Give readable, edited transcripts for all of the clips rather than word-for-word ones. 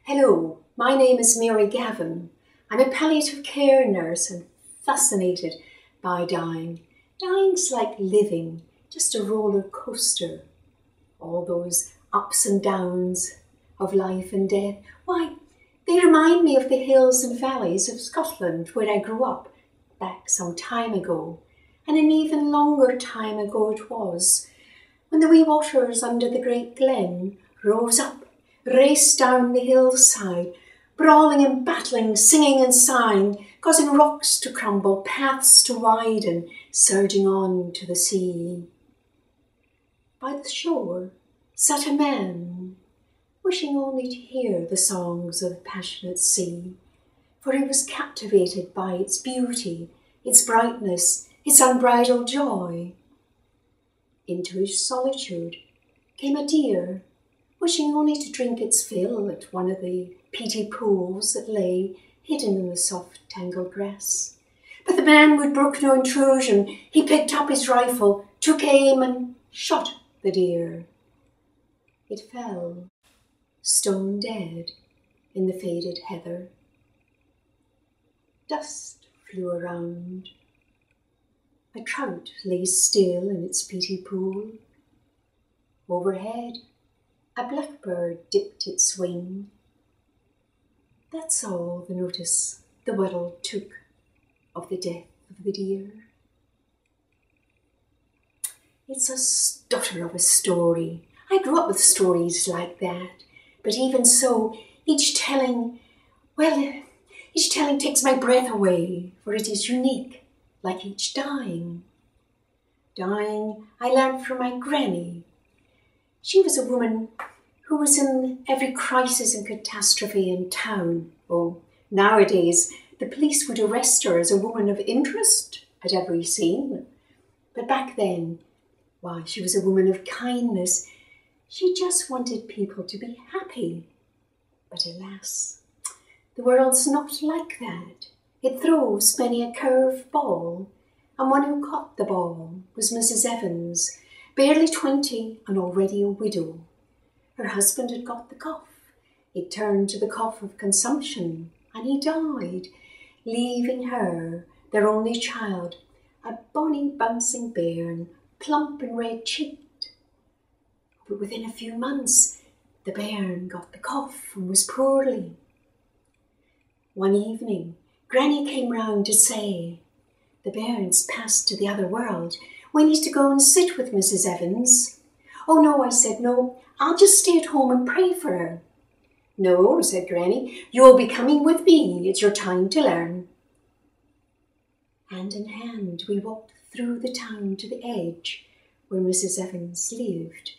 Hello, my name is Mary Gavan. I'm a palliative care nurse and fascinated by dying. Dying's like living, just a roller coaster. All those ups and downs of life and death, why, they remind me of the hills and valleys of Scotland where I grew up back some time ago. And an even longer time ago it was, when the wee waters under the great glen rose up, raced down the hillside, brawling and battling, singing and sighing, causing rocks to crumble, paths to widen, surging on to the sea. By the shore sat a man, wishing only to hear the songs of the passionate sea, for he was captivated by its beauty, its brightness, its unbridled joy. Into his solitude came a deer, wishing only to drink its fill at one of the peaty pools that lay hidden in the soft tangled grass. But the man would brook no intrusion. He picked up his rifle, took aim and shot the deer. It fell, stone dead, in the faded heather. Dust flew around. A trout lay still in its peaty pool. Overhead, a blackbird dipped its wing. That's all the notice the world took of the death of the deer. It's a stutter of a story. I grew up with stories like that, but even so, each telling takes my breath away, for it is unique, like each dying. Dying, I learned from my granny. She was a woman who was in every crisis and catastrophe in town. Oh, nowadays, the police would arrest her as a woman of interest at every scene. But back then, why, she was a woman of kindness. She just wanted people to be happy. But alas, the world's not like that. It throws many a curved ball, and one who caught the ball was Mrs. Evans, barely 20 and already a widow. Her husband had got the cough. It turned to the cough of consumption, and he died, leaving her, their only child, a bonny bouncing bairn, plump and red-cheeked. But within a few months, the bairn got the cough and was poorly. One evening, Granny came round to say, "The bairn's passed to the other world. We need to go and sit with Mrs. Evans." "Oh no," I said, "no, I'll just stay at home and pray for her." "No," said Granny, "you'll be coming with me. It's your time to learn." Hand in hand, we walked through the town to the edge where Mrs. Evans lived,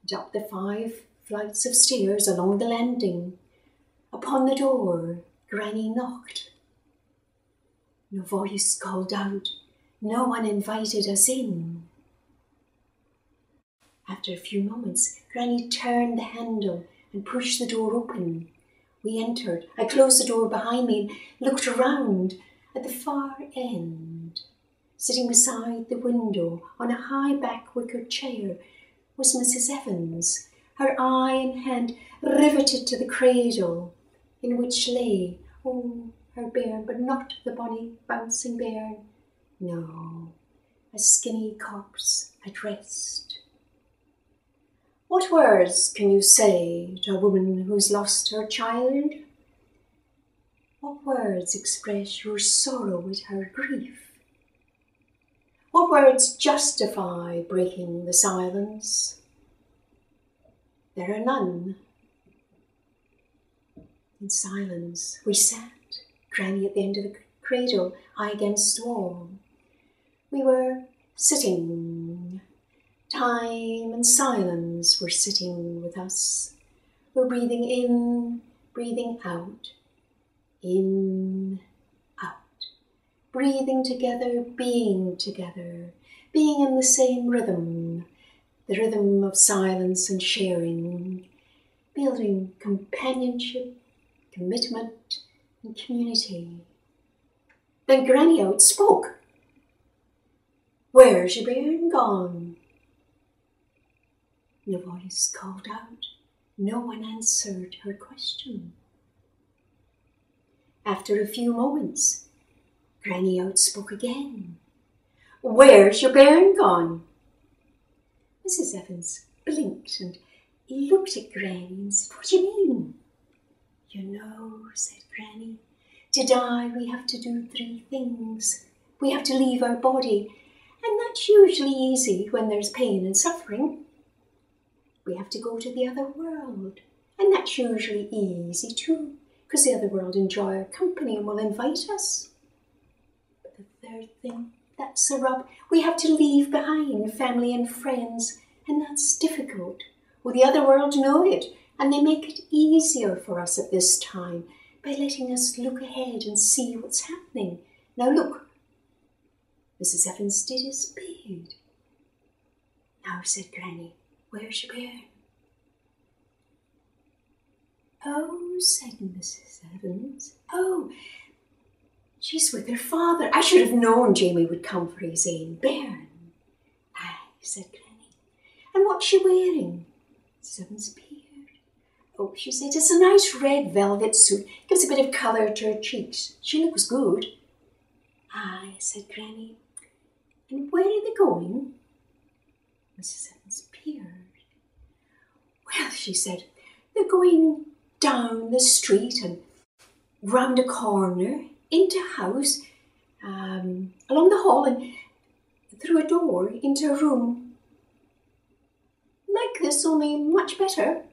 and up the 5 flights of stairs along the landing. Upon the door, Granny knocked. No voice called out. No one invited us in. After a few moments, Granny turned the handle and pushed the door open. We entered. I closed the door behind me and looked around. At the far end, sitting beside the window on a high-back wicker chair, was Mrs. Evans, her eye and hand riveted to the cradle in which lay, her bairn, but not the bonny bouncing bairn. No, a skinny corpse at rest. What words can you say to a woman who's lost her child? What words express your sorrow at her grief? What words justify breaking the silence? There are none. In silence we sat, Granny at the end of the cradle, I against the wall. We were sitting. Time and silence were sitting with us. We're breathing in, breathing out. In, out. Breathing together, being in the same rhythm, the rhythm of silence and sharing, building companionship, commitment, and community. Then Granny outspoke. "Where's your bairn gone?" No voice called out. No one answered her question. After a few moments, Granny outspoke again. "Where's your bairn gone?" Mrs. Evans blinked and looked at Granny and said, "What do you mean?" "You know," said Granny, "to die we have to do 3 things. We have to leave our body, and that's usually easy when there's pain and suffering. We have to go to the other world, and that's usually easy too, because the other world enjoy our company and will invite us. But the 3rd thing, that's the rub. We have to leave behind family and friends, and that's difficult. Well, the other world know it, and they make it easier for us at this time by letting us look ahead and see what's happening. Now look." Mrs. Evans did his bid. "Now," said Granny, "where's your bairn?" "Oh," said Mrs. Evans. "Oh, she's with her father. I should have known Jamie would come for his own bairn." "Aye," said Granny. "And what's she wearing?" Mrs. Evans peered. "Oh," she said, "it's a nice red velvet suit. Gives a bit of colour to her cheeks. She looks good." "Aye," said Granny. "And where are they going?" Mrs. Evans peered. "Well," she said, "they're going down the street and round a corner, into a house, along the hall and through a door into a room. Like this, only much better."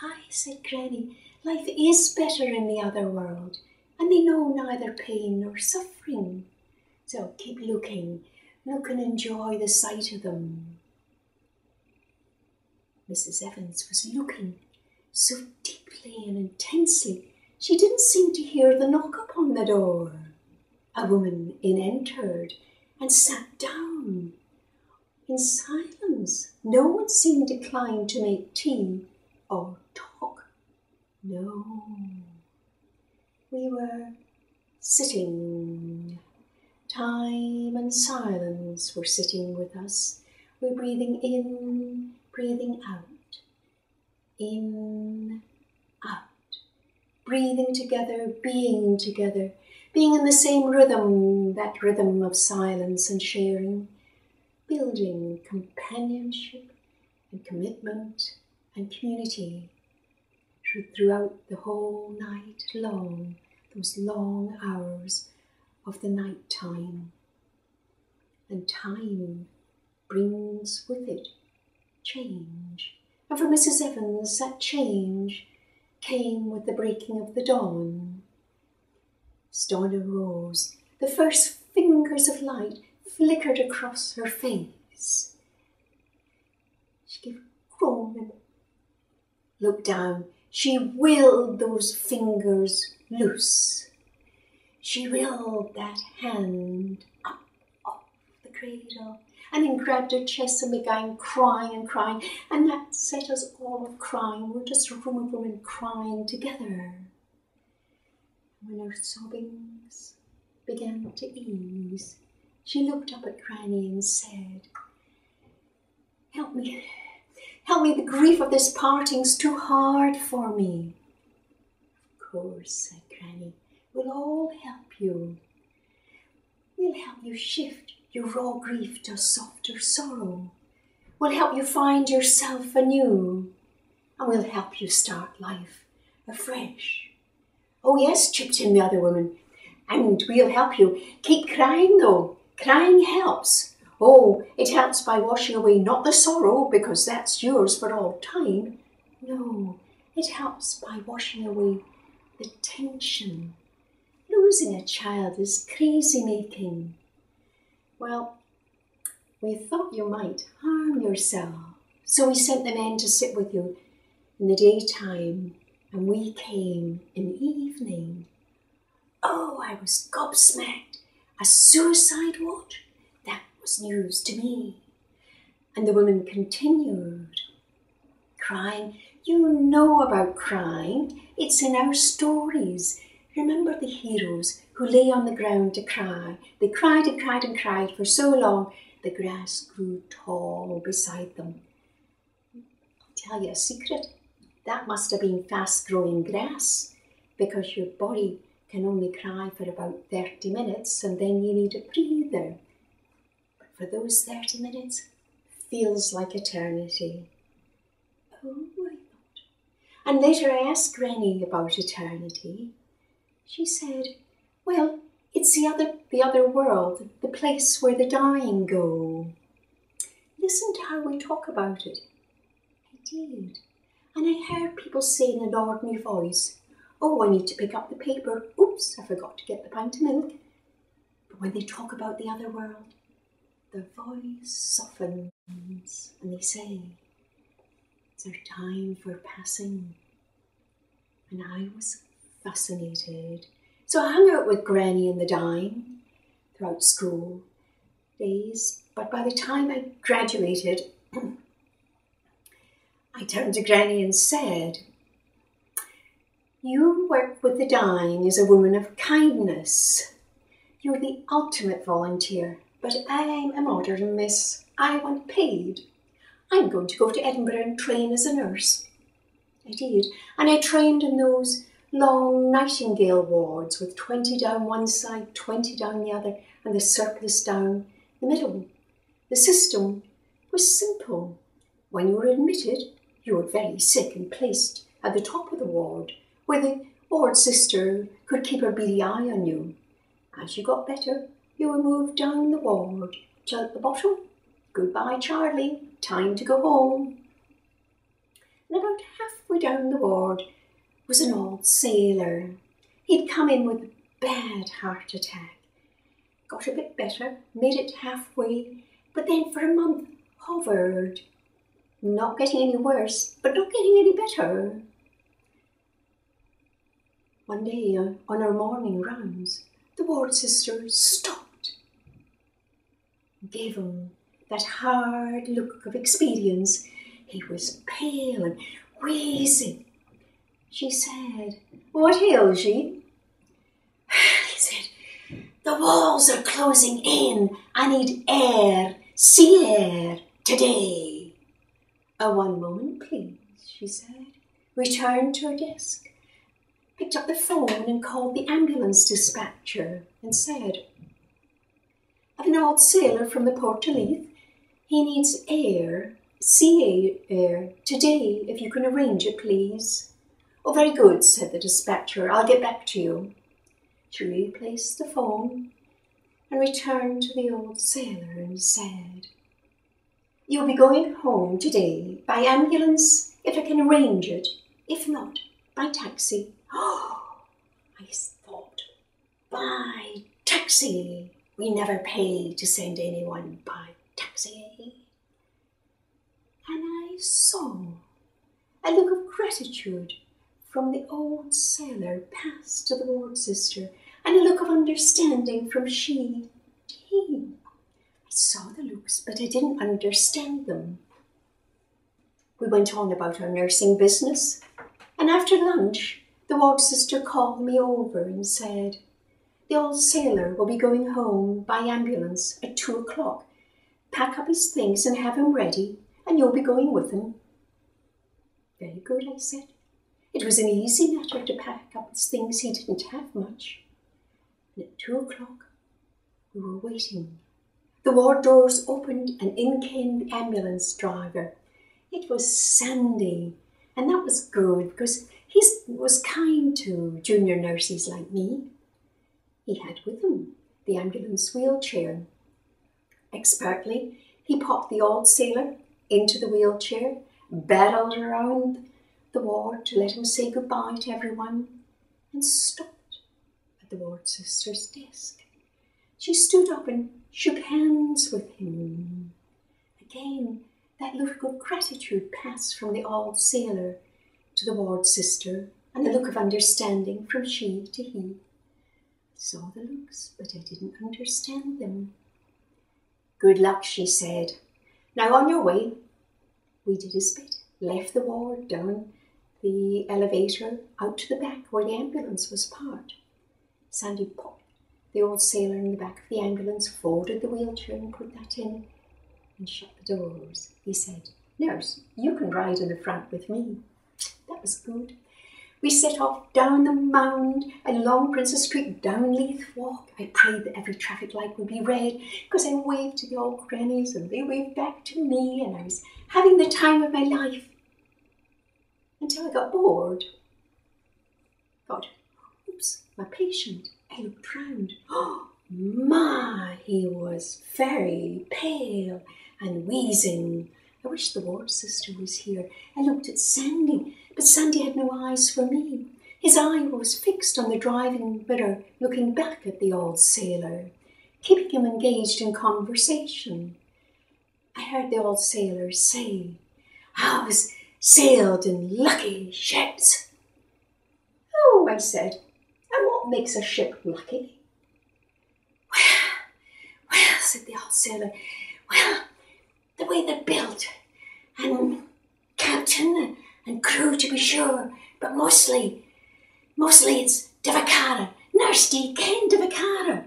"Aye," said Granny, "life is better in the other world, and they know neither pain nor suffering. So keep looking, look and enjoy the sight of them." Mrs. Evans was looking so deeply and intensely, she didn't seem to hear the knock upon the door. A woman in entered and sat down. In silence, no one seemed inclined to make tea or talk. No, we were sitting. Time and silence were sitting with us. We're breathing in, breathing out. In, out, breathing together, being in the same rhythm, that rhythm of silence and sharing, building companionship and commitment and community throughout the whole night long, those long hours of the night time. And time brings with it change. And for Mrs. Evans, that change came with the breaking of the dawn. As dawn arose, the first fingers of light flickered across her face. She gave a groan and looked down. She willed those fingers loose. She willed that hand up off the cradle, and then grabbed her chest and began crying and crying, and that set us all of crying. We're just a room of women crying together. When her sobbings began to ease, she looked up at Granny and said, help me, the grief of this parting's too hard for me." "Of course," said Granny, "we'll all help you. We'll help you shift your raw grief to a softer sorrow. We'll help you find yourself anew, and we'll help you start life afresh." "Oh yes," chipped in the other woman, "and we'll help you. Keep crying though. Crying helps. Oh, it helps by washing away not the sorrow, because that's yours for all time. No, it helps by washing away the tension. Losing a child is crazy making. Well, we thought you might harm yourself, so we sent the men to sit with you in the daytime, and we came in the evening." Oh, I was gobsmacked. A suicide watch? That was news to me. And the woman continued, "Crying, you know about crying. It's in our stories. Remember the heroes who lay on the ground to cry. They cried and cried and cried for so long the grass grew tall beside them. I'll tell you a secret. That must have been fast-growing grass, because your body can only cry for about 30 minutes and then you need a breather. But for those 30 minutes, feels like eternity. Oh, I thought. And later I asked Granny about eternity. She said, well, it's the other world, the place where the dying go. Listen to how we talk about it. I did. And I heard people say in an ordinary voice, oh, I need to pick up the paper. Oops, I forgot to get the pint of milk. But when they talk about the other world, the voice softens and they say, it's our time for passing. And I was fascinated. So I hung out with Granny and the dying throughout school days. But by the time I graduated, I turned to Granny and said, you work with the dying as a woman of kindness. You're the ultimate volunteer, but I'm a modern miss. I want paid. I'm going to go to Edinburgh and train as a nurse. I did, and I trained in those long nightingale wards with 20 down one side, 20 down the other, and the surplus down the middle. The system was simple. When you were admitted, you were very sick and placed at the top of the ward, where the ward sister could keep her beady eye on you. As you got better, you were moved down the ward till at the bottom, goodbye Charlie, time to go home. And about halfway down the ward was an old sailor. He'd come in with a bad heart attack, got a bit better, made it halfway, but then for a month hovered, not getting any worse, but not getting any better. One day on our morning rounds, the ward sister stopped, gave him that hard look of experience. He was pale and wheezing. She said, what ails ye? He said, the walls are closing in. I need air, sea air, today. One moment, please, she said. Returned to her desk, picked up the phone and called the ambulance dispatcher and said, I've an old sailor from the Port of Leith. He needs air, sea air, today, if you can arrange it, please. Oh, very good, said the dispatcher. I'll get back to you. She replaced the phone and returned to the old sailor and said, you'll be going home today by ambulance, if I can arrange it. If not, by taxi. Oh, I thought, by taxi. We never pay to send anyone by taxi. And I saw a look of gratitude from the old sailor pass to the ward sister, and a look of understanding from she to he. I saw the looks, but I didn't understand them. We went on about our nursing business, and after lunch, the ward sister called me over and said, the old sailor will be going home by ambulance at 2 o'clock. Pack up his things and have him ready, and you'll be going with him. Very good, I said. It was an easy matter to pack up his things. He didn't have much. And at 2 o'clock, we were waiting. The ward doors opened and in came the ambulance driver. It was Sandy, and that was good because he was kind to junior nurses like me. He had with him the ambulance wheelchair. Expertly, he popped the old sailor into the wheelchair, battled around the ward to let him say goodbye to everyone, and stopped at the ward sister's desk. She stood up and shook hands with him. Again, that look of gratitude passed from the old sailor to the ward sister, and a look of understanding from she to he. I saw the looks, but I didn't understand them. Good luck, she said. Now on your way. We did his bit, left the ward, down the elevator, out to the back where the ambulance was parked. Sandy popped the old sailor in the back of the ambulance, folded the wheelchair and put that in, and shut the doors. He said, Nurse, you can ride in the front with me. That was good. We set off down the mound, along Princess Street, down Leith Walk. I prayed that every traffic light would be red, because I waved to the old grannies and they waved back to me, and I was having the time of my life. Until I got bored. Thought, oops, my patient. I looked round. Oh, my, he was very pale and wheezing. I wish the ward sister was here. I looked at Sandy, but Sandy had no eyes for me. His eye was fixed on the driving mirror, looking back at the old sailor, keeping him engaged in conversation. I heard the old sailor say, "I was sailed in lucky ships." "Oh," I said, "and what makes a ship lucky?" Well, said the old sailor, "well, the way they're built, and captain and crew to be sure, but mostly it's Divakara. Nurse, do you ken Divakara?"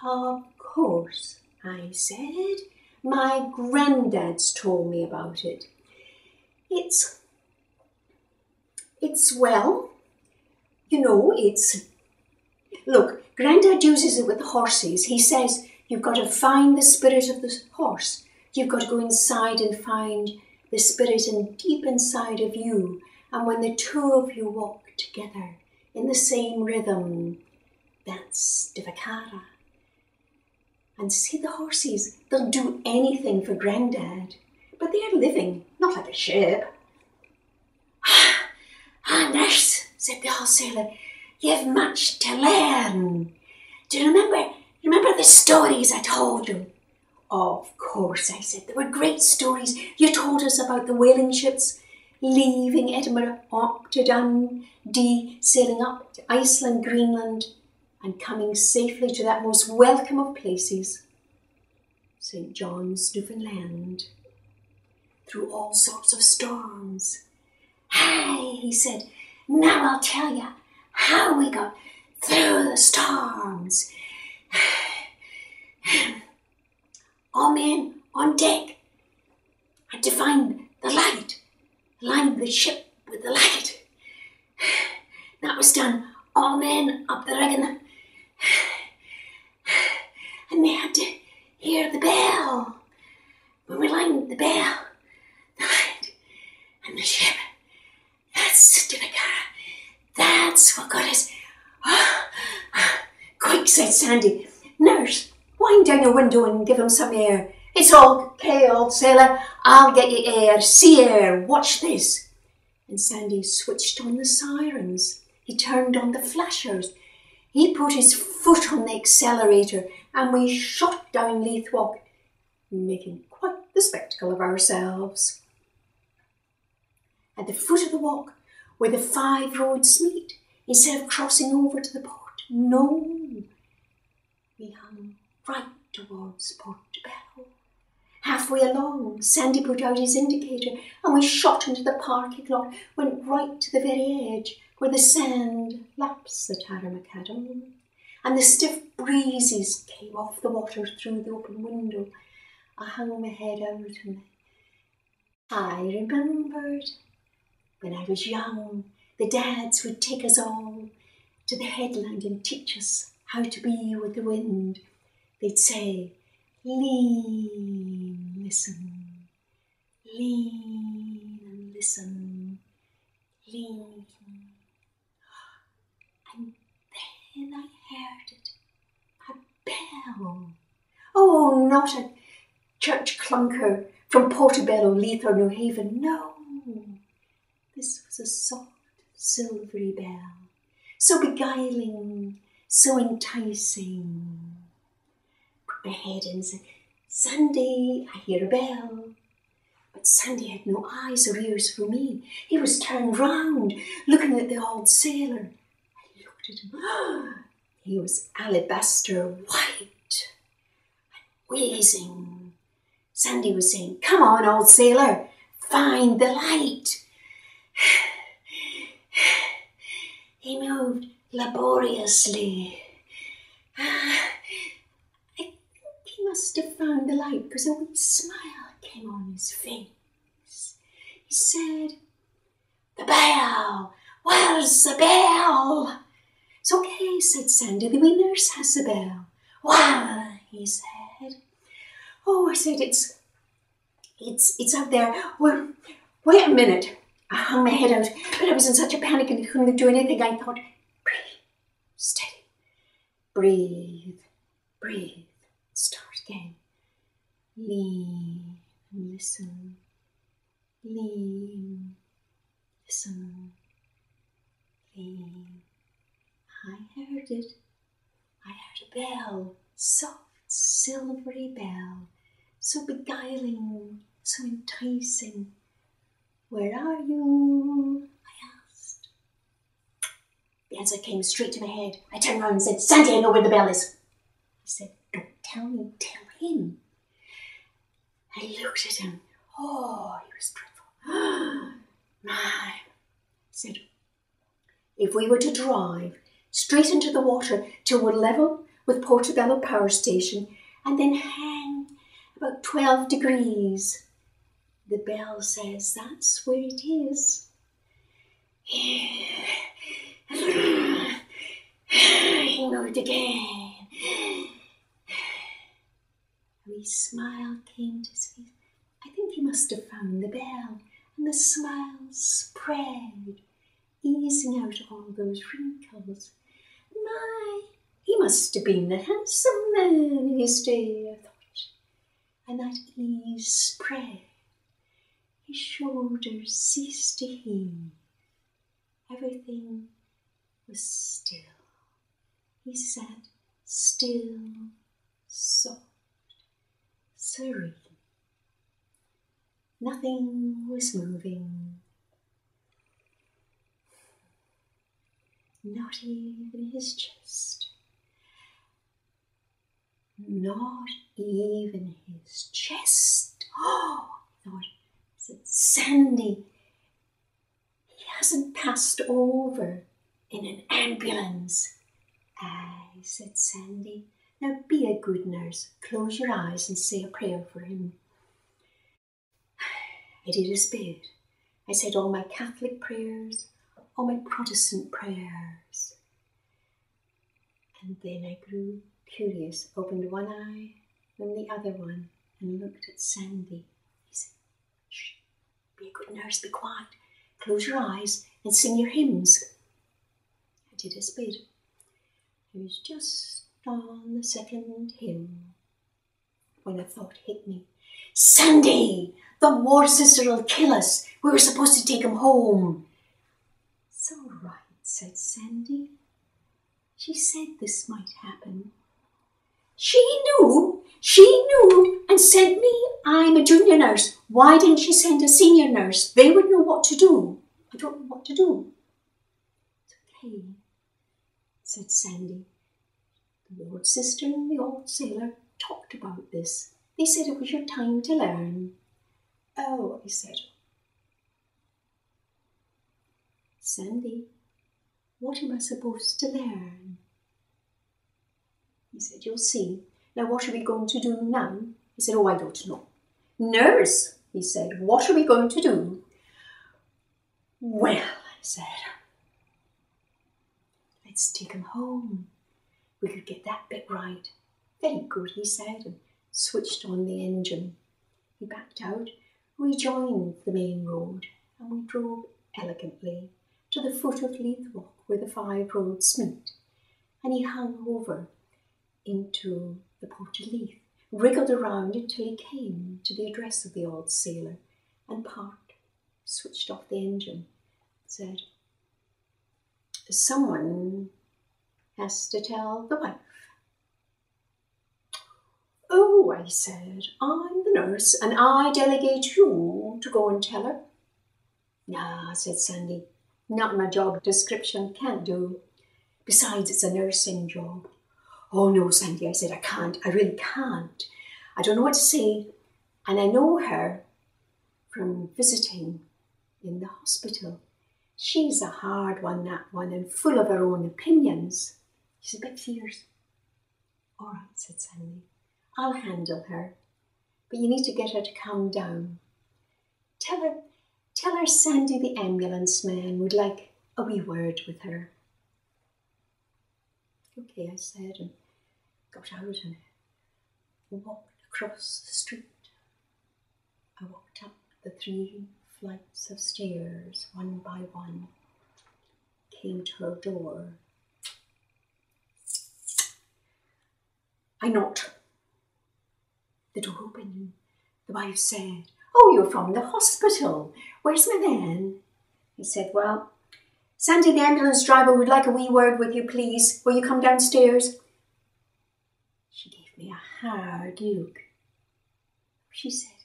"Of course," I said. "My granddad's told me about it. Well, you know, look, Granddad uses it with the horses. He says you've got to find the spirit of the horse. You've got to go inside and find the spirit deep inside of you. And when the two of you walk together in the same rhythm, that's Divakara. And see the horses, they'll do anything for Granddad, but they're living, not like a ship." "Ah, nurse," said the old sailor, "you've much to learn. Do you remember the stories I told you?" "Of course," I said. "They were great stories. You told us about the whaling ships leaving Edinburgh up to Dundee, sailing up to Iceland, Greenland, and coming safely to that most welcome of places, St. John's, Newfoundland, through all sorts of storms." "Aye," he said, "now I'll tell you how we got through the storms. All men on deck had to find the light, line the ship with the light. That was done, all men up the rigging, and they had to hear the bell. When we lined the bell, the light, and the ship, that's Divakara. That's what got us." "Quick," said Sandy. "Nurse, wind down your window and give him some air." "It's all okay, old sailor. I'll get you air. Sea air. Watch this." And Sandy switched on the sirens. He turned on the flashers. He put his foot on the accelerator, and we shot down Leith Walk, making quite the spectacle of ourselves. At the foot of the walk, where the 5 roads meet, instead of crossing over to the port, no, we hung right towards Portobello. Halfway along, Sandy put out his indicator, and we shot into the parking lot, went right to the very edge, where the sand laps the Taramacadam, and the stiff breezes came off the water through the open window. I hung my head out, and I remembered when I was young, the dads would take us all to the headland and teach us how to be with the wind. They'd say, "Lean, listen, lean and listen, lean." And then I heard it, a bell. Oh, not a church clunker from Portobello, Leith or New Haven, no. This was a soft, silvery bell, so beguiling, so enticing. Put my head in and said, "Sandy, I hear a bell." But Sandy had no eyes or ears for me. He was turned round, looking at the old sailor. I looked at him. He was alabaster white and wheezing. Sandy was saying, "Come on, old sailor, find the light." He moved laboriously. I think he must have found the light, because a wee smile came on his face. He said, The bell! Where's the bell? It's okay, said Sandy. The wee nurse has the bell. Well, he said. Oh, I said, it's out there. Well, wait a minute. I hung my head out, but I was in such a panic and I couldn't do anything. I thought, breathe, steady, breathe, breathe. Start again. Lean and listen. Lean, listen, lean. I heard it. I heard a bell, soft, silvery bell, so beguiling, so enticing. Where are you? I asked. The answer came straight to my head. I turned around and said, Sandy, I know where the bell is. He said, don't tell me, tell him. I looked at him. Oh, he was dreadful. My, said, if we were to drive straight into the water till we're level with Portobello Power Station and then hang about 12 degrees, the bell says that's where it is. He moved again. A wee smile came to his face. I think he must have found the bell, and the smile spread, easing out all those wrinkles. My, he must have been the handsome man in his day, I thought. And that ease spread. His shoulders ceased to heave. Everything was still. He sat still, soft, serene. Nothing was moving. Not even his chest. Not even his chest. Oh, I thought, said Sandy, he hasn't passed over in an ambulance. Aye, said Sandy. Now be a good nurse. Close your eyes and say a prayer for him. I did his bid. I said all my Catholic prayers, all my Protestant prayers. And then I grew curious, opened one eye, then the other one, and looked at Sandy. He said, shh, be a good nurse, be quiet. Close your eyes and sing your hymns. I did his bid. I was just on the second hymn when a thought hit me. Sandy, the war sister will kill us. We were supposed to take him home. It's all right, said Sandy. She said this might happen. She knew, and sent me. I'm a junior nurse. Why didn't she send a senior nurse? They would know what to do. I don't know what to do. It's okay, said Sandy. The ward sister and the old sailor talked about this. They said it was your time to learn. Oh, I said. Sandy, what am I supposed to learn? He said, you'll see. Now, what are we going to do now? He said, oh, I don't know. Nurse, he said, what are we going to do? Well, I said, let's take him home. We could get that bit right. Very good, he said, and switched on the engine. He backed out, rejoined the main road, and we drove elegantly to the foot of Leith Rock where the 5 roads meet. And he hung over into the Port of Leith, wriggled around until he came to the address of the old sailor and parked, switched off the engine, said, someone has to tell the wife. Oh, I said, I'm the nurse and I delegate you to go and tell her. Nah, said Sandy, not my job description, can't do. Besides, it's a nursing job. Oh no, Sandy, I said, I can't, I really can't. I don't know what to say, and I know her from visiting in the hospital. She's a hard one, that one, and full of her own opinions. She's a bit fierce. All right, said Sandy, I'll handle her, but you need to get her to calm down. Tell Tell her Sandy the ambulance man would like a wee word with her. Okay, I said, and got out and walked across the street. I walked up the 3 flights of stairs, one by one, came to her door. I knocked. The door opened. The wife said, "Oh, you're from the hospital. Where's my man?" I said, "Well, Sandy the ambulance driver would like a wee word with you, please. Will you come downstairs?" She gave me a hard look. She said,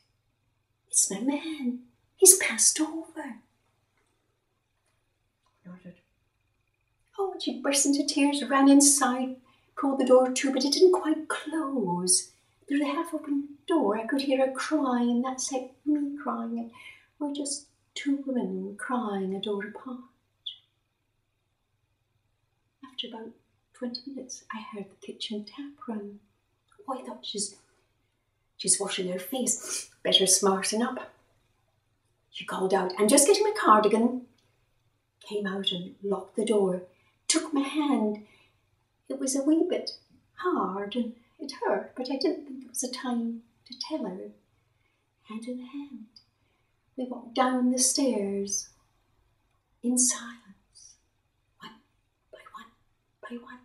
"It's my man. He's passed over." I nodded. Oh, and she burst into tears, ran inside, pulled the door to, but it didn't quite close. Through the half-open door, I could hear her crying, and that set me crying, and we're just 2 women crying a door apart. After about 20 minutes, I heard the kitchen tap run. Oh, I thought she's washing her face. Better smarten up. She called out, "I'm just getting my cardigan." Came out and locked the door. Took my hand. It was a wee bit hard and it hurt, but I didn't think it was a time to tell her. Hand in hand, we walked down the stairs in silence, one by one by one,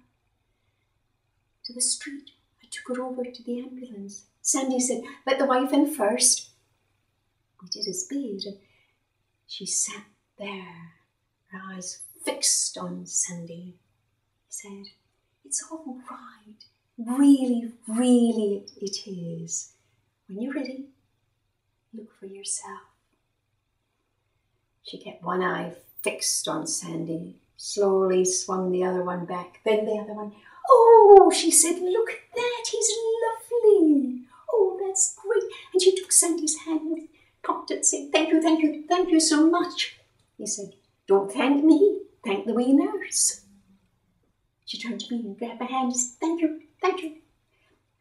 to the street. I took her over to the ambulance. Sandy said, "Let the wife in first." We did as bid, and she sat there, her eyes fixed on Sandy. He said, "It's all right. Really, really it is. When you're ready, look for yourself." She kept one eye fixed on Sandy, slowly swung the other one back, then the other one. "Oh," she said, "look at that. He's lovely. Oh, that's great." And she took Sandy's hand and pumped it, saying, "Thank you, thank you, thank you so much." He said, "Don't thank me, thank the wee nurse." She turned to me and grabbed my hand and said, "Thank you, thank you."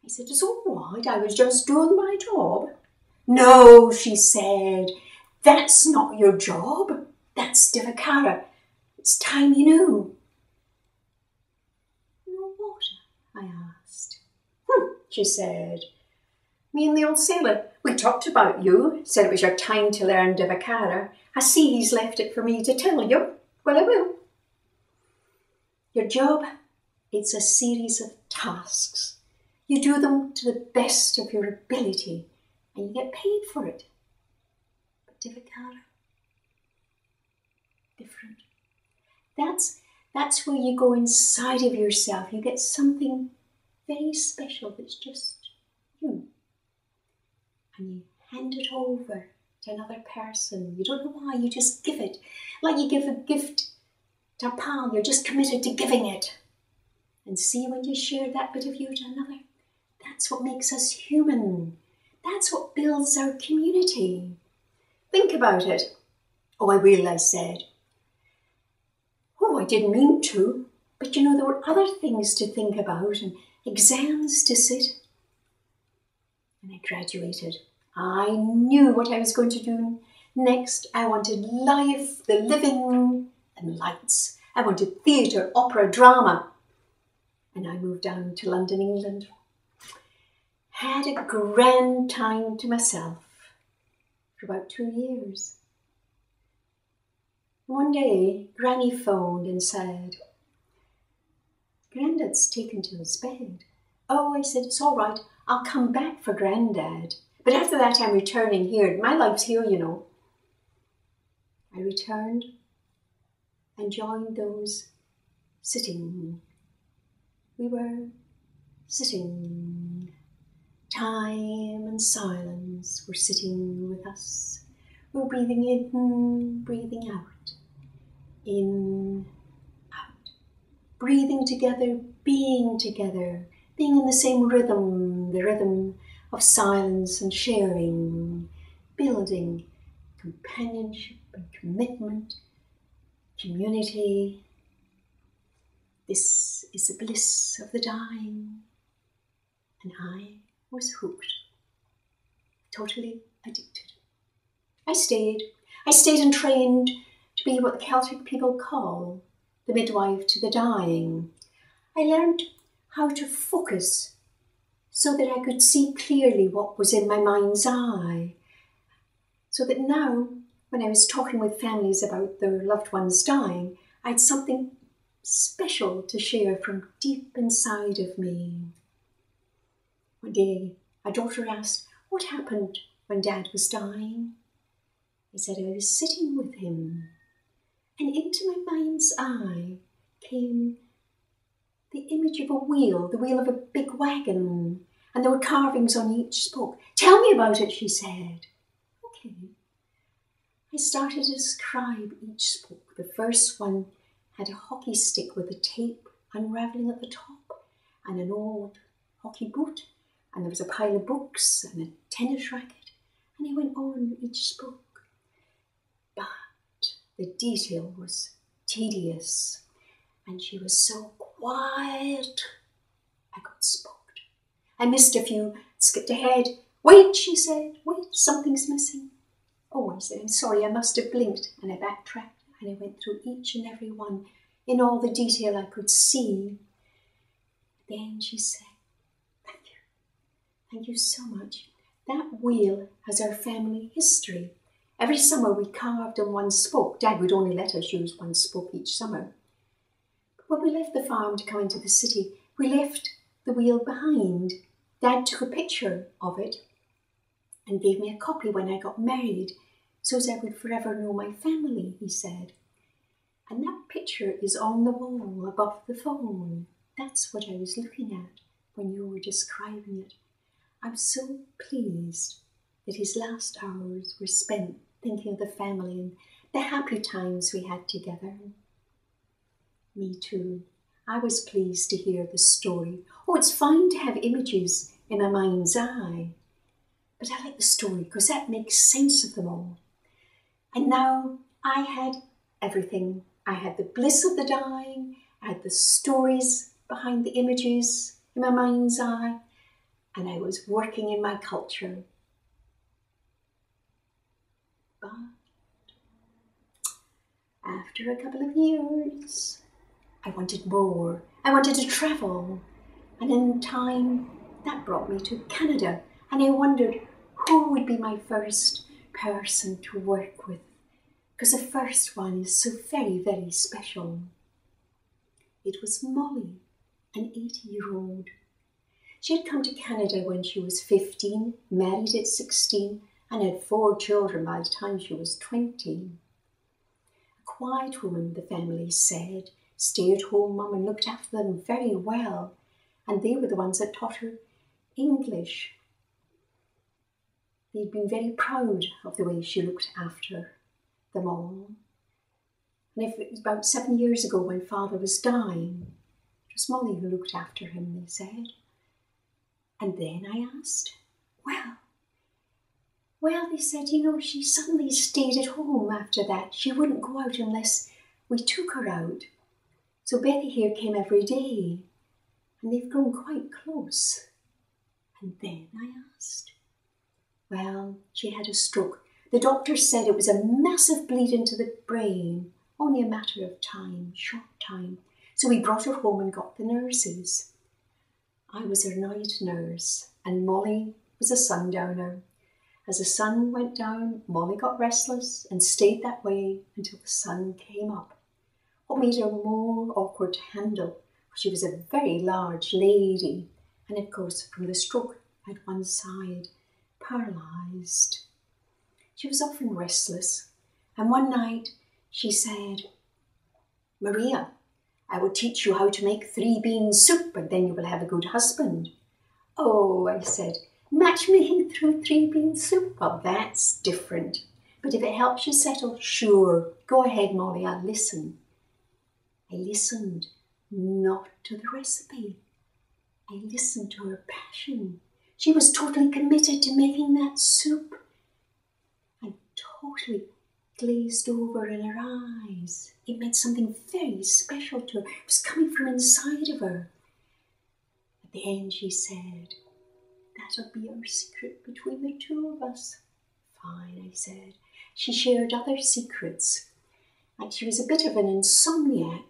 I said, "It's all right, I was just doing my job." "No," she said, "that's not your job. That's Divacara. It's time you knew." "You know what?" I asked. She said, "Me and the old sailor, we talked about you, said it was your time to learn Divacara. I see he's left it for me to tell you. Well, I will. Your job, it's a series of tasks. You do them to the best of your ability and you get paid for it. But Divacara, different. That's where you go inside of yourself. You get something very special that's just you. And you hand it over to another person. You don't know why, you just give it. Like you give a gift to a pal, you're just committed to giving it. And see, when you share that bit of you to another, that's what makes us human. That's what builds our community. Think about it. "Oh, I will," I said. "Oh, I didn't mean to. But you know, there were other things to think about and exams to sit." And I graduated. I knew what I was going to do next. I wanted life, the living, and lights. I wanted theatre, opera, drama. And I moved down to London, England. Had a grand time to myself for about 2 years. One day, Granny phoned and said, "Grandad's taken to his bed." "Oh," I said, "it's all right. I'll come back for Grandad. But after that, I'm returning here. My life's here, you know." I returned and joined those sitting. We were sitting. Time and silence were sitting with us. We're breathing in, breathing out. In, out. Breathing together, being in the same rhythm, the rhythm of silence and sharing, building companionship and commitment, community. This is the bliss of the dying. And I was hooked, totally addicted. I stayed. I stayed and trained to be what the Celtic people call the midwife to the dying. I learned how to focus so that I could see clearly what was in my mind's eye. So that now, when I was talking with families about their loved ones dying, I had something special to share from deep inside of me. One day, my daughter asked, "What happened when Dad was dying?" I said I was sitting with him, and into my mind's eye came the image of a wheel, the wheel of a big wagon, and there were carvings on each spoke. "Tell me about it," she said. Okay. I started to describe each spoke. The first one had a hockey stick with a tape unravelling at the top, and an old hockey boot, and there was a pile of books and a tennis racket, and I went on each spoke. But the detail was tedious, and she was so quiet, I got spooked. I missed a few, skipped ahead. "Wait," she said, "wait, something's missing." "Oh," I said, "I'm sorry, I must have blinked." And I backtracked, and I went through each and every one in all the detail I could see. Then she said, Thank you so much. That wheel has our family history. Every summer we carved on one spoke. Dad would only let us use one spoke each summer. But when we left the farm to come into the city, we left the wheel behind. Dad took a picture of it and gave me a copy when I got married, so as I would forever know my family, he said. And that picture is on the wall above the phone. That's what I was looking at when you were describing it. I'm so pleased that his last hours were spent thinking of the family and the happy times we had together. Me too. I was pleased to hear the story. Oh, it's fine to have images in my mind's eye, but I like the story because that makes sense of them all. And now I had everything. I had the bliss of the dying, I had the stories behind the images in my mind's eye, and I was working in my culture. But after a couple of years, I wanted more. I wanted to travel. And in time, that brought me to Canada. And I wondered who would be my first person to work with, because the first one is so very, very special. It was Molly, an 80-year-old. She had come to Canada when she was 15, married at 16, and had 4 children by the time she was 20. A quiet woman, the family said, stay-at-home mum, and looked after them very well. And they were the ones that taught her English. They'd been very proud of the way she looked after them all. And if it was about 7 years ago when Father was dying, it was Molly who looked after him, they said. And then I asked, well, they said, she suddenly stayed at home after that. She wouldn't go out unless we took her out. So Betty here came every day, and they've grown quite close. And then I asked, well, she had a stroke. The doctor said it was a massive bleed into the brain, only a matter of time, short time. So we brought her home and got the nurses. I was her night nurse, and Molly was a sundowner. As the sun went down, Molly got restless and stayed that way until the sun came up. What made her more awkward to handle, she was a very large lady, and of course from the stroke at one side, paralysed. She was often restless, and one night she said, "Maria, I will teach you how to make 3-bean soup, and then you will have a good husband." "Oh," I said, "matchmaking through 3-bean soup? Well, that's different. But if it helps you settle, sure, go ahead, Molly, I'll listen." I listened, not to the recipe. I listened to her passion. She was totally committed to making that soup, and totally glazed over in her eyes. It meant something very special to her. It was coming from inside of her. At the end she said, "That'll be our secret between the two of us." "Fine," I said. She shared other secrets. Like she was a bit of an insomniac,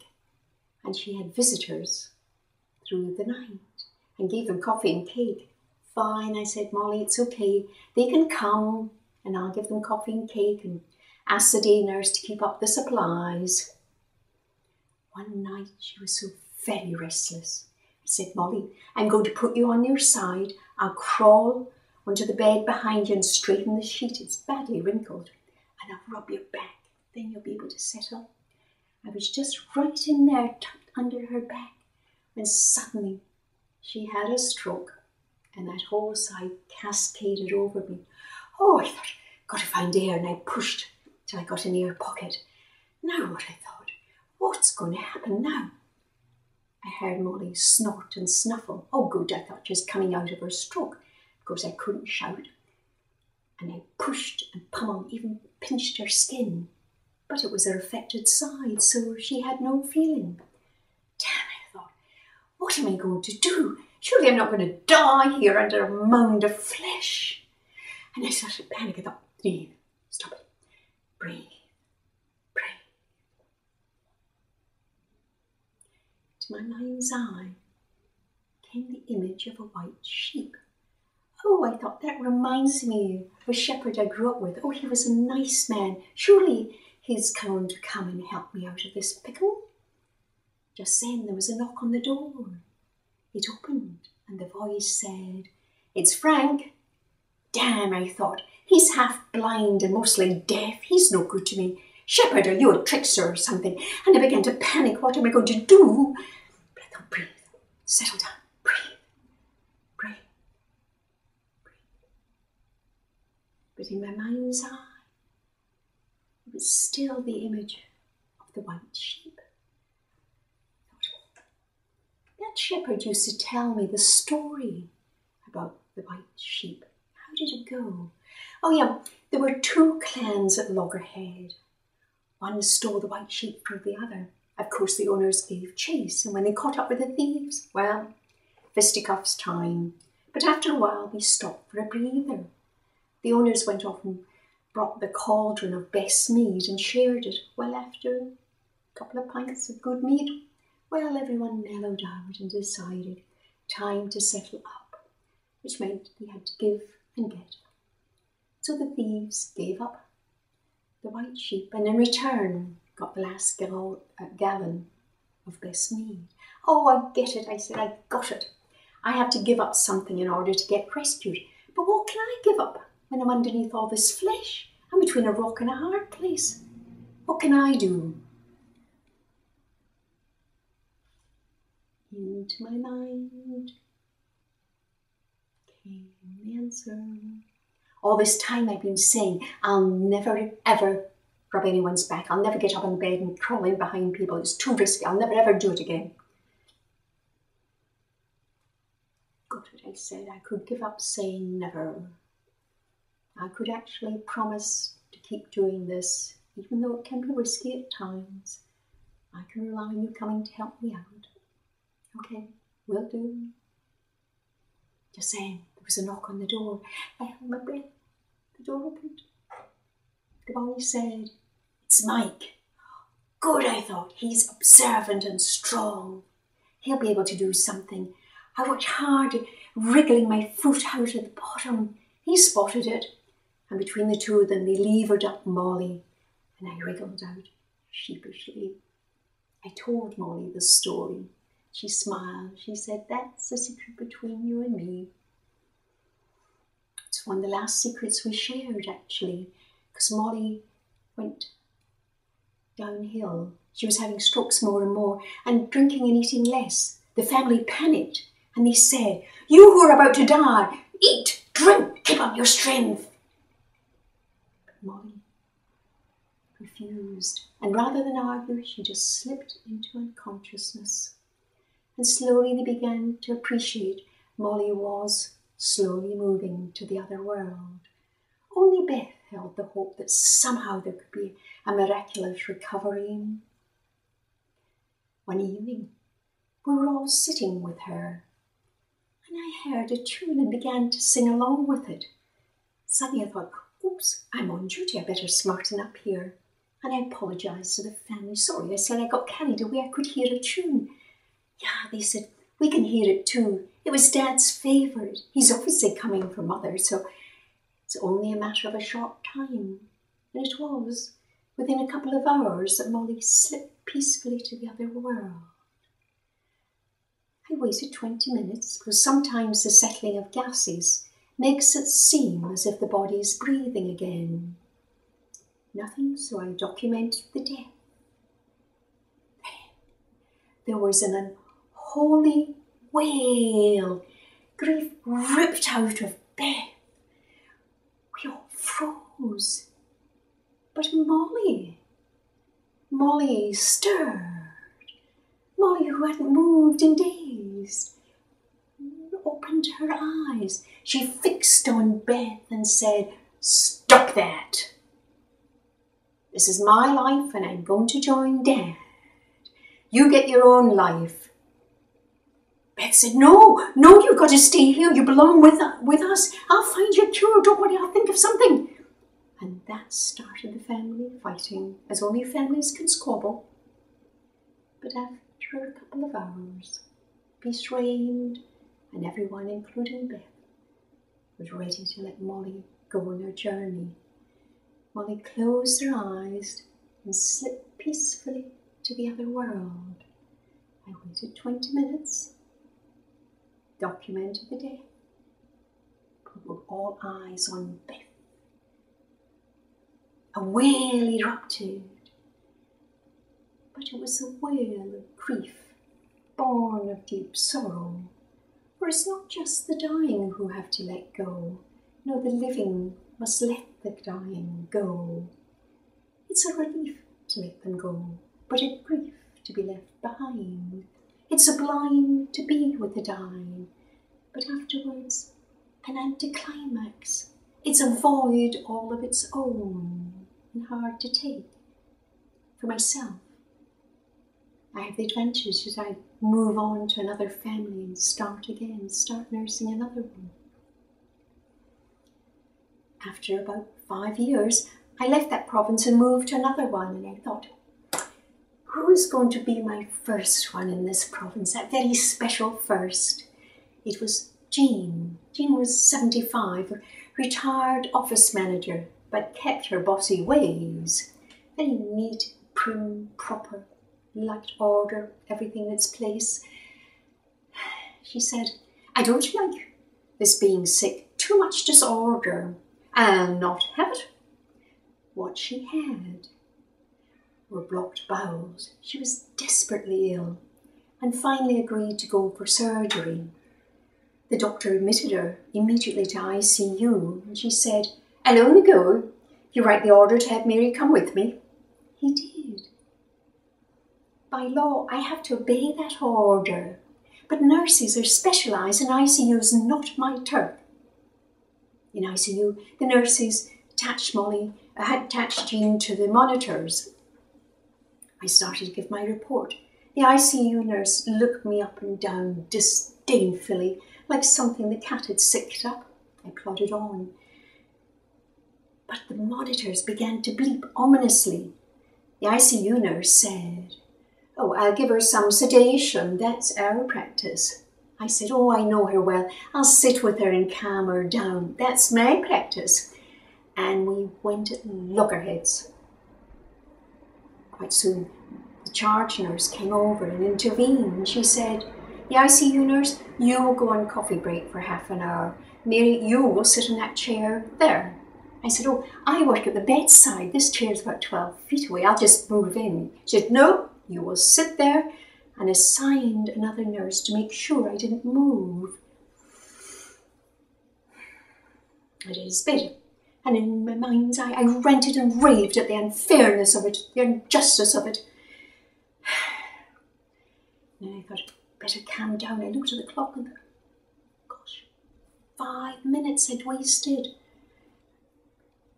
and she had visitors through the night and gave them coffee and cake. Fine, I said, Molly, it's okay. They can come and I'll give them coffee and cake and ask the day nurse to keep up the supplies. One night she was so very restless. I said, Molly, I'm going to put you on your side. I'll crawl onto the bed behind you and straighten the sheet. It's badly wrinkled. And I'll rub your back. Then you'll be able to settle. I was just right in there, tucked under her back, when suddenly she had a stroke and that whole side cascaded over me. Oh, I thought, got to find air, and I pushed till I got an air pocket. Now what, I thought, what's going to happen now? I heard Molly snort and snuffle. Oh, good, I thought, just coming out of her stroke. Of course, I couldn't shout. And I pushed and pummeled, even pinched her skin. But it was her affected side, so she had no feeling. Damn, I thought, what am I going to do? Surely I'm not going to die here under a mound of flesh. And I started to panic. I thought, breathe, stop it, breathe, breathe. To my mind's eye came the image of a white sheep. Oh, I thought, that reminds me of a shepherd I grew up with. Oh, he was a nice man. Surely he's going to come and help me out of this pickle. Just then there was a knock on the door. It opened and the voice said, "It's Frank." Damn, I thought, he's half blind and mostly deaf. He's no good to me. Shepherd, are you a trickster or something? And I began to panic. What am I going to do? But I thought, breathe, settle down, breathe, breathe, breathe. But in my mind's eye, it was still the image of the white sheep. That shepherd used to tell me the story about the white sheep. How did it go? Oh yeah, there were two clans at Loggerhead. One stole the white sheep from the other. Of course, the owners gave chase, and when they caught up with the thieves, well, fisticuffs time. But after a while, we stopped for a breather. The owners went off and brought the cauldron of best mead and shared it. Well, after a couple of pints of good mead, well, everyone mellowed out and decided time to settle up, which meant they had to give and get. So the thieves gave up the white sheep and in return got the last gallon of best mead. Oh, I get it, I said, I got it. I have to give up something in order to get rescued. But what can I give up when I'm underneath all this flesh? I'm between a rock and a hard place. What can I do? Into my mind came the answer. All this time I've been saying, I'll never ever rub anyone's back. I'll never get up in bed and crawl in behind people. It's too risky. I'll never ever do it again. Got it, I said. I could give up saying never. I could actually promise to keep doing this, even though it can be risky at times. I can rely on you coming to help me out. Okay, will do. Just then, there was a knock on the door. I held my breath. The door opened. The boy said, "It's Mike." Good, I thought. He's observant and strong. He'll be able to do something. I worked hard, wriggling my foot out at the bottom. He spotted it. And between the two of them, they levered up Molly. And I wriggled out sheepishly. I told Molly the story. She smiled. She said, "That's a secret between you and me." It's one of the last secrets we shared, actually, because Molly went downhill. She was having strokes more and more and drinking and eating less. The family panicked and they said, "You who are about to die, eat, drink, keep up your strength." But Molly refused, and rather than argue, she just slipped into unconsciousness. And slowly they began to appreciate Molly was slowly moving to the other world. Only Beth held the hope that somehow there could be a miraculous recovery. One evening, we were all sitting with her, and I heard a tune and began to sing along with it. Suddenly I thought, Oops, I'm on duty. I better smarten up here. And I apologised to the family. Sorry, I said I got carried away. I could hear a tune. Yeah, they said, we can hear it too. It was Dad's favourite. He's obviously coming for Mother, so it's only a matter of a short time. And it was within a couple of hours that Molly slipped peacefully to the other world. I waited 20 minutes because sometimes the settling of gases makes it seem as if the body is breathing again. Nothing, so I documented the death. There was an unholy wail. Grief ripped out of Beth. We all froze. But Molly stirred. Molly, who hadn't moved in days, opened her eyes. She fixed on Beth and said, "Stop that. This is my life and I'm going to join Dad. You get your own life." Beth said, No, you've got to stay here. You belong with us. I'll find you a cure. Don't worry, I'll think of something. And that started the family fighting, as only families can squabble. But after a couple of hours, peace reigned, and everyone, including Beth, was ready to let Molly go on her journey. Molly closed her eyes and slipped peacefully to the other world. I waited 20 minutes, documented the death, put all eyes on Beth. A wail erupted, but it was a wail of grief, born of deep sorrow. For it's not just the dying who have to let go. No, the living must let the dying go. It's a relief to let them go, but a grief to be left behind. It's sublime to be with the dying, but afterwards an anticlimax. It's a void all of its own and hard to take. For myself, I have the advantage that I move on to another family and start again, start nursing another one. After about 5 years, I left that province and moved to another one, and I thought, who's going to be my first one in this province, that very special first? It was Jean. Jean was 75, retired office manager, but kept her bossy ways. Very neat, prim, proper, liked order, everything in its place. She said, I don't like this being sick, too much disorder. I'll not have it. What she had were blocked bowels. She was desperately ill and finally agreed to go for surgery. The doctor admitted her immediately to ICU and she said, I'll only go if you write the order to have Mary come with me. He did. By law, I have to obey that order, but nurses are specialised and ICU is not my turf. In ICU, the nurses had attached Jean to the monitors. I started to give my report. The ICU nurse looked me up and down disdainfully, like something the cat had sicked up. I plodded on. But the monitors began to bleep ominously. The ICU nurse said, Oh, I'll give her some sedation. That's our practice. I said, Oh, I know her well. I'll sit with her and calm her down. That's my practice. And we went at loggerheads. Quite soon, the charge nurse came over and intervened. She said, The ICU nurse, you will go on coffee break for half an hour. Mary, you will sit in that chair there. I said, Oh, I work at the bedside. This chair's about 12 feet away. I'll just move in. She said, No, you will sit there, and assigned another nurse to make sure I didn't move. I did his bid, and in my mind's eye I ranted and raved at the unfairness of it, the injustice of it. And I thought, better calm down. I looked at the clock and thought, gosh, 5 minutes I'd wasted.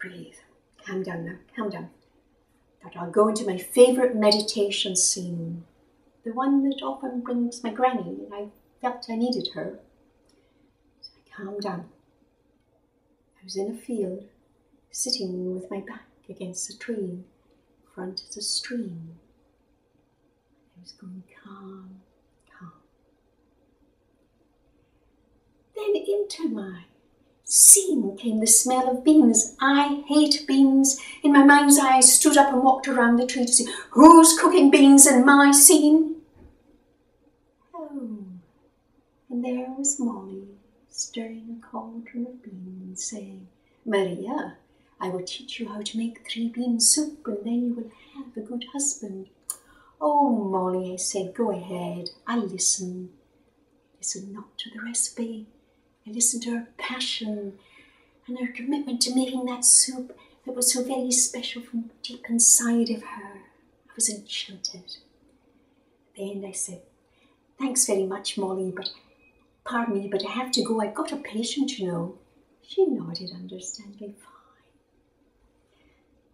Breathe. Calm down now, calm down. Thought I'll go into my favourite meditation scene, the one that often brings my granny, and I felt I needed her. So I calmed down. I was in a field, sitting with my back against a tree in front of the stream. I was going calm, calm. Then into my scene came the smell of beans. I hate beans. In my mind's eye, I stood up and walked around the tree to see who's cooking beans in my scene. Oh, and there was Molly stirring a cauldron of beans, saying, Maria, I will teach you how to make 3-bean soup, and then you will have a good husband. Oh, Molly, I said, go ahead. I'll listen. Listen not to the recipe. I listened to her passion and her commitment to making that soup that was so very special from deep inside of her. I was enchanted. At the end I said, thanks very much, Molly, but pardon me, but I have to go. I've got a patient, you know. She nodded understandingly. Fine.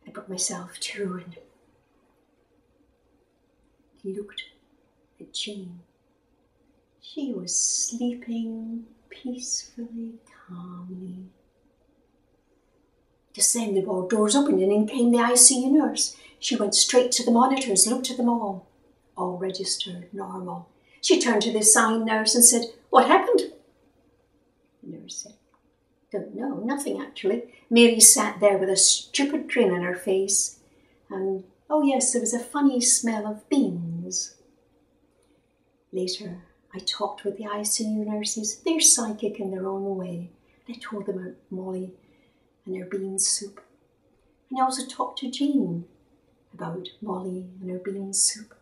I put myself to and looked at Jean. She was sleeping peacefully, calmly. Just then the ward doors opened and in came the ICU nurse. She went straight to the monitors, looked at them all registered, normal. She turned to the assigned nurse and said, what happened? The nurse said, don't know, nothing actually. Mary sat there with a stupid grin on her face and, oh yes, there was a funny smell of beans. Later, I talked with the ICU nurses. They're psychic in their own way. I told them about Molly and her bean soup. And I also talked to Jean about Molly and her bean soup.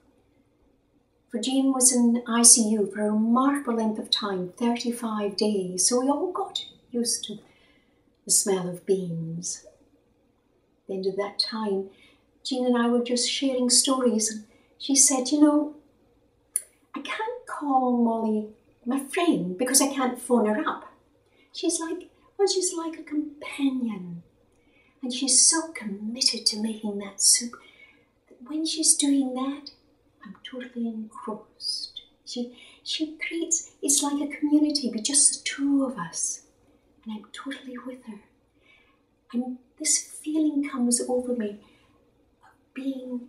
For Jean was in ICU for a remarkable length of time, 35 days, so we all got used to the smell of beans. At the end of that time, Jean and I were just sharing stories, and she said, you know, I can't call Molly my friend because I can't phone her up. She's like a companion. And she's so committed to making that soup that when she's doing that, I'm totally engrossed. She creates, it's like a community, but just the two of us. And I'm totally with her. And this feeling comes over me of being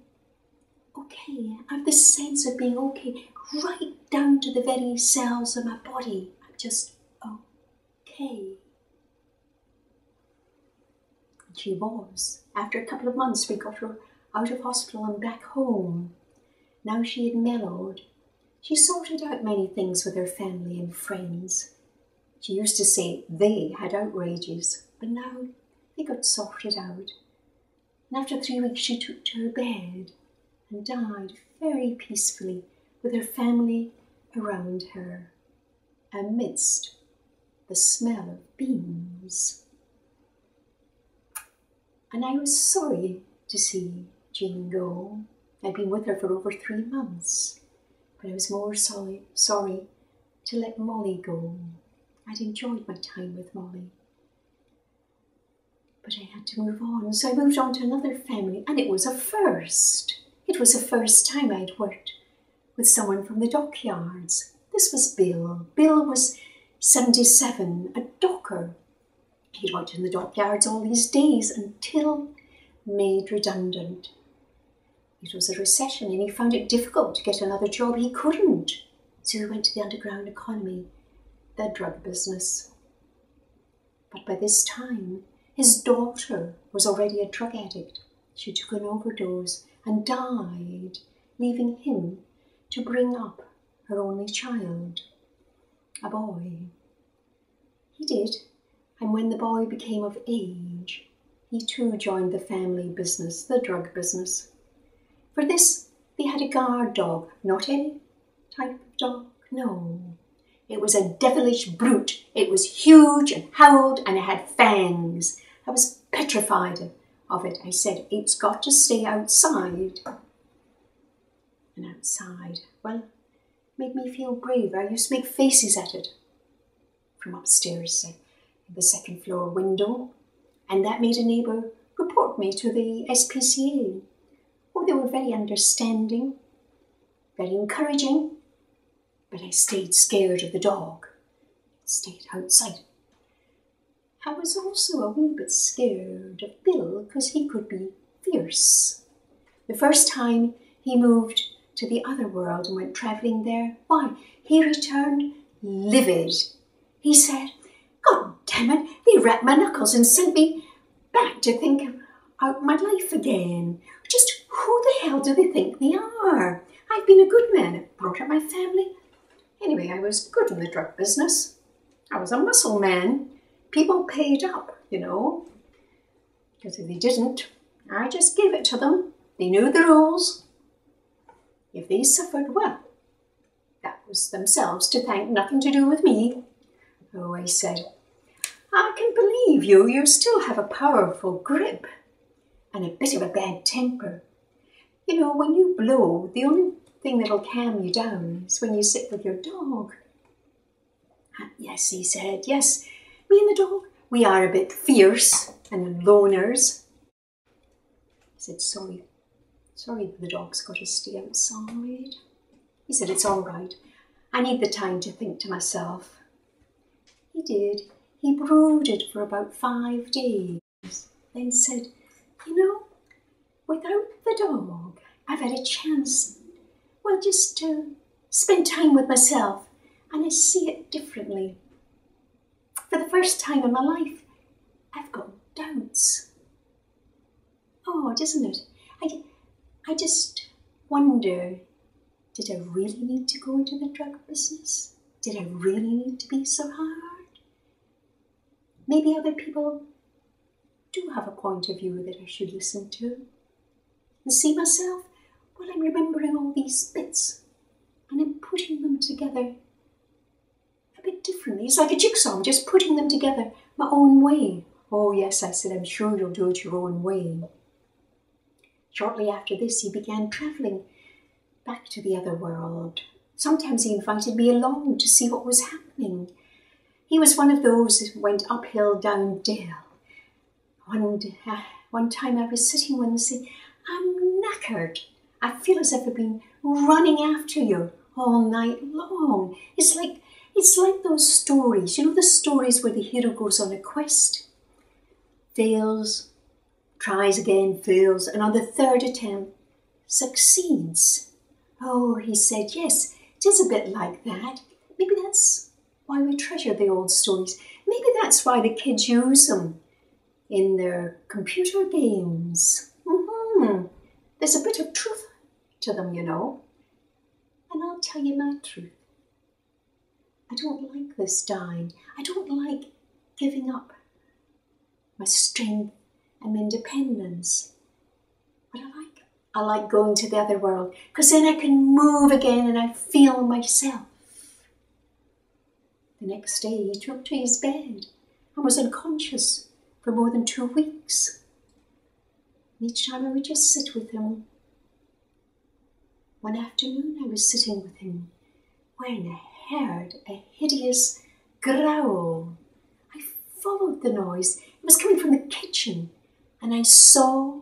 okay. I have this sense of being okay, right down to the very cells of my body. I'm just okay. And she was. After a couple of months, we got her out of hospital and back home. Now she had mellowed. She sorted out many things with her family and friends. She used to say they had outrages, but now they got sorted out. And after 3 weeks, she took to her bed and died very peacefully with her family around her, amidst the smell of beans. And I was sorry to see Jean go. I'd been with her for over 3 months, but I was more sorry to let Molly go. I'd enjoyed my time with Molly, but I had to move on. So I moved on to another family, and it was a first. It was the first time I'd worked with someone from the dockyards. This was Bill. Bill was 77, a docker. He'd worked in the dockyards all these days until made redundant. It was a recession and he found it difficult to get another job. He couldn't. So he went to the underground economy, the drug business. But by this time, his daughter was already a drug addict. She took an overdose and died, leaving him to bring up her only child, a boy. He did, and when the boy became of age, he too joined the family business, the drug business. For this, they had a guard dog, not any type of dog, no. It was a devilish brute. It was huge and howled and it had fangs. I was petrified of it. I said, it's got to stay outside. And outside, well, it made me feel brave. I used to make faces at it from upstairs in the second floor window. And that made a neighbour report me to the SPCA. Oh, they were very understanding, very encouraging, but I stayed scared of the dog. Stayed outside. I was also a wee bit scared of Bill because he could be fierce. The first time he moved to the other world and went travelling there, why, he returned livid. He said, "God damn it, they wrapped my knuckles and sent me back to think out my life again. Just who the hell do they think they are? I've been a good man, I've brought up my family." Anyway, I was good in the drug business. I was a muscle man. People paid up, you know, because if they didn't, I just gave it to them. They knew the rules. If they suffered, well, that was themselves to thank, nothing to do with me. Oh, I said, "I can believe you. You still have a powerful grip and a bit of a bad temper. You know, when you blow, the only thing that'll calm you down is when you sit with your dog." "Yes," he said, "yes, me and the dog, we are a bit fierce and loners." I said, sorry, the dog's got to stay outside." He said, "It's all right. I need the time to think to myself." He did. He brooded for about 5 days, then said, "You know, without the dog, I've had a chance, well, just to spend time with myself, and I see it differently. For the first time in my life, I've got doubts." Odd, isn't it? I just wonder, did I really need to go into the drug business? Did I really need to be so hard? Maybe other people do have a point of view that I should listen to. And see myself, well, I'm remembering all these bits and I'm putting them together a bit differently. It's like a jigsaw, I'm just putting them together my own way. "Oh yes," I said, "I'm sure you'll do it your own way." Shortly after this, he began travelling back to the other world. Sometimes he invited me along to see what was happening. He was one of those who went uphill, down dale. One time I was sitting with him and saying, "I'm knackered. I feel as if I've been running after you all night long." It's like those stories, you know, the stories where the hero goes on a quest, fails, tries again, fails, and on the third attempt succeeds. "Oh," he said, "yes, it is a bit like that. Maybe that's why we treasure the old stories. Maybe that's why the kids use them in their computer games. There's a bit of truth to them, you know. And I'll tell you my truth. I don't like this dying. I don't like giving up my strength and independence. But I like going to the other world, because then I can move again and I feel myself." The next day he took to his bed and was unconscious for more than 2 weeks. And each time I would just sit with him. One afternoon I was sitting with him when I heard a hideous growl. I followed the noise. It was coming from the kitchen, and I saw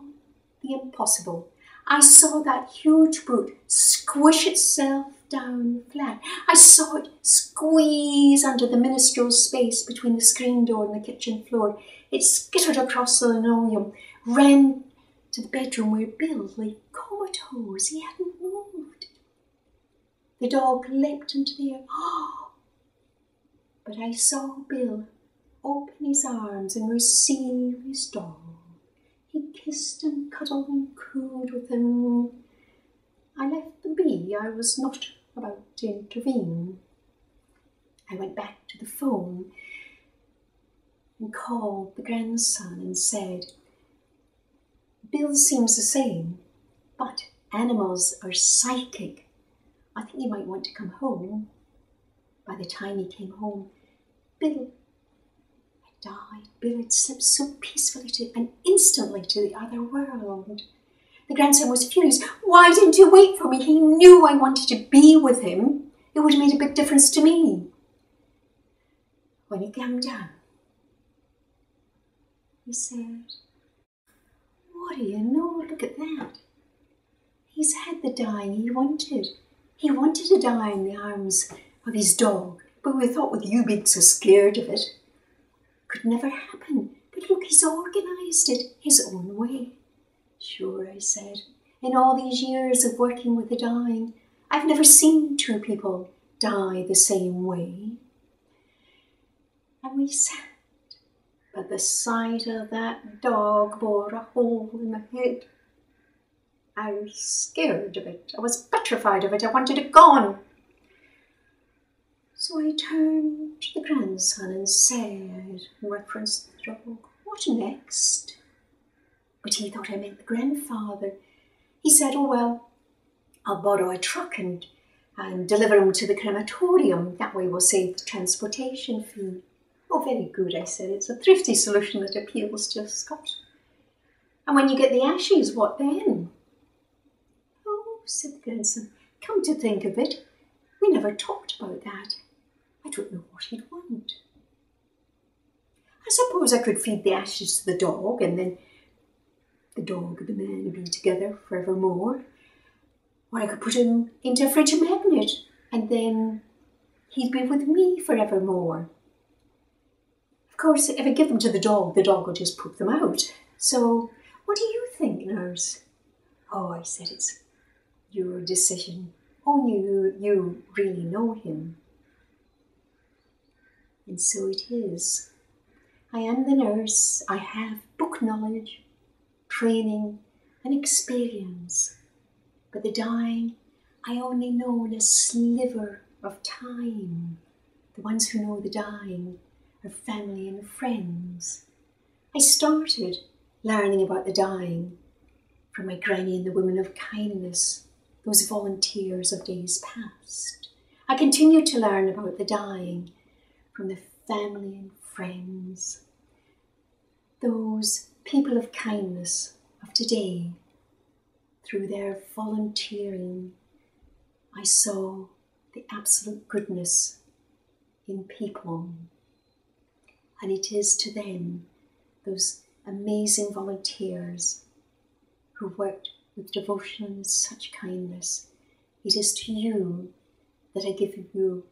the impossible. I saw that huge brute squish itself down flat. I saw it squeeze under the minuscule space between the screen door and the kitchen floor. It skittered across the linoleum, ran to the bedroom where Bill lay comatose. He hadn't moved. The dog leapt into the air. But I saw Bill open his arms and receive his dog. He kissed and cuddled and cooed with him. I left them be. I was not about to intervene. I went back to the phone and called the grandson and said, "Bill seems the same, but animals are psychic. I think you might want to come home." By the time he came home, Bill had died. Bill had slipped so peacefully and instantly to the other world. The grandson was furious. "Why didn't you wait for me? He knew I wanted to be with him. It would have made a big difference to me." When he came down, he said, "What do you know? Look at that. He's had the dying he wanted. He wanted to die in the arms of his dog, but we thought with you being so scared of it, could never happen. But look, he's organised it his own way. Sure, I said, in all these years of working with the dying, I've never seen two people die the same way. And we sat, but the sight of that dog bored a hole in my head. I was scared of it. I was petrified of it. I wanted it gone. So I turned to the grandson and said, in reference to the dog, what next? But he thought I meant the grandfather. He said, oh, well, I'll borrow a truck and deliver him to the crematorium. That way we'll save the transportation fee. Oh, very good, I said. It's a thrifty solution that appeals to Scott. And when you get the ashes, what then? Oh, said the grandson, come to think of it, we never talked about that. I don't know what he'd want. I suppose I could feed the ashes to the dog, and then the dog and the man would be together forevermore. Or I could put him into a fridge magnet, and then he'd be with me forevermore. Of course, if I give them to the dog will just poop them out. So, what do you think, nurse? Oh, I said, it's your decision. Only you really know him. And so it is. I am the nurse. I have book knowledge, training and experience. But the dying, I only know in a sliver of time. The ones who know the dying are family and friends. I started learning about the dying from my granny and the women of kindness, those volunteers of days past. I continued to learn about the dying from the family and friends, those people of kindness of today. Through their volunteering, I saw the absolute goodness in people. And it is to them, those amazing volunteers who worked with devotion and such kindness, it is to you that I give you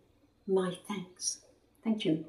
my thanks. Thank you.